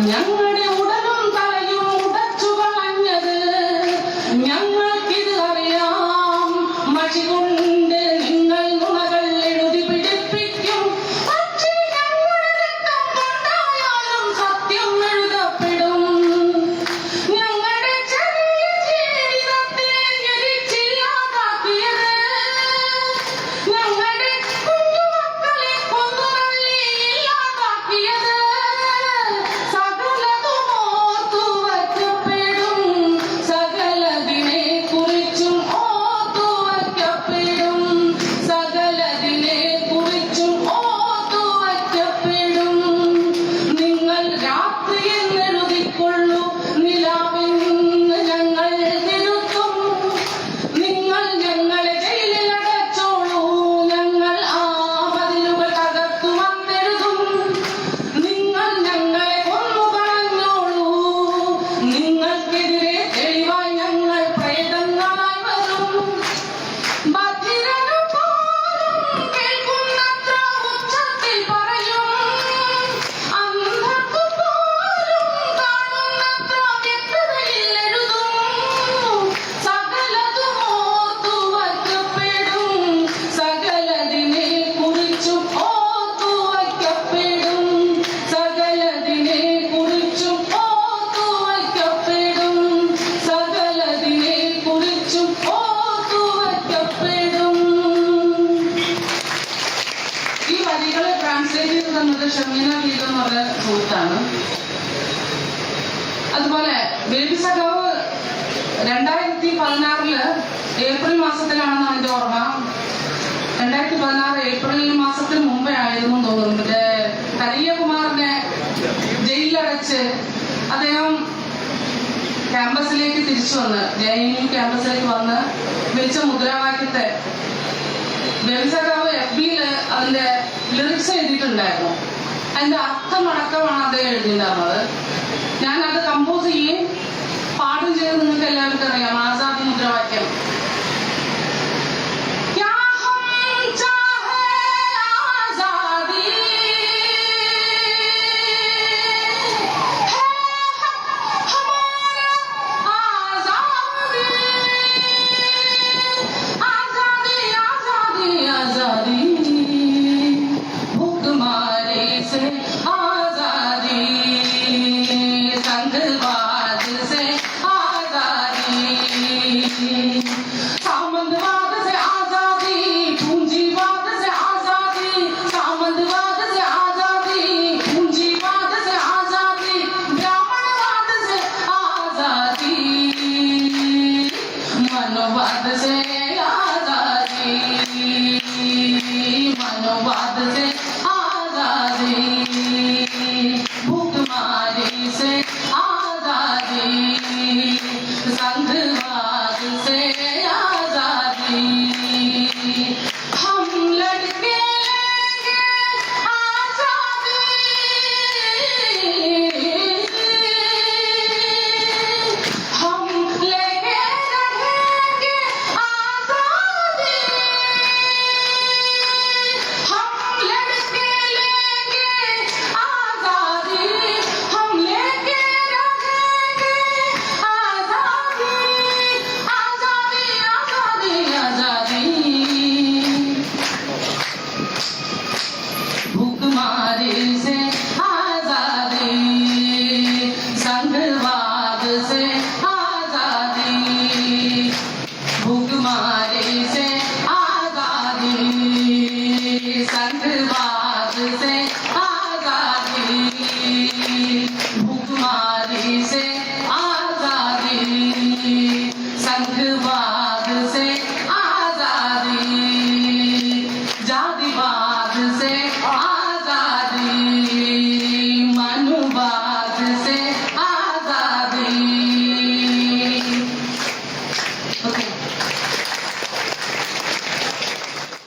ഞങ്ങളുടെ ഉടലും തലയും ഉടച്ചു കളഞ്ഞത് ഞങ്ങൾക്കിത് അറിയാം. മഷി കൊണ്ട് നിങ്ങൾ നുണകൾ എഴുതി പിടിപ്പിക്കും. പക്ഷേ ഞങ്ങളുടെ രക്തം കൊണ്ടായാലും സത്യം എഴുതപ്പെടും. ഞങ്ങളുടെ ചെറിയ ജീവിതത്തെ ഞെരിച്ചില്ലാതാക്കിയത് ഞങ്ങളുടെ കുഞ്ഞുമക്കളെ കൊന്നുതള്ളി ഇല്ലാതാക്കിയത് ഷമീന ഗീത എന്ന് പറഞ്ഞ സുഹൃത്താണ്. അതുപോലെ ബേബി സഖാവ് 2016 ഏപ്രിൽ മാസത്തിലാണെന്ന് അതിന്റെ ഓർമ്മ. 2016 ഏപ്രിൽ മാസത്തിന് മുമ്പേ ആയിരുന്നു തോന്നുന്നു. മറ്റേ കനയ്യകുമാറിനെ ജയിലിലടച്ച് അദ്ദേഹം ക്യാമ്പസിലേക്ക് തിരിച്ചു വന്ന് JNU ക്യാമ്പസിലേക്ക് വന്ന് വെച്ച മുദ്രാവാക്യത്തെ ബേബി സഖാവ് FB-ല് അതിന്റെ ലിറിക്സ് എഴുതിയിട്ടുണ്ടായിരുന്നു. അതിന്റെ അർത്ഥമടക്കമാണ് അദ്ദേഹം എഴുതിയിട്ടുണ്ടായിരുന്നത്. ഞാനത് കമ്പോസ് ചെയ്യുകയും പാടും ചെയ്ത് നിങ്ങൾക്ക് എല്ലാവർക്കും അറിയാം. ആസാദി മുദ്രാവാക്യം. भूखमारी से आजादी, संघवाद से आजादी, जातिवाद से आजादी, मनुवाद से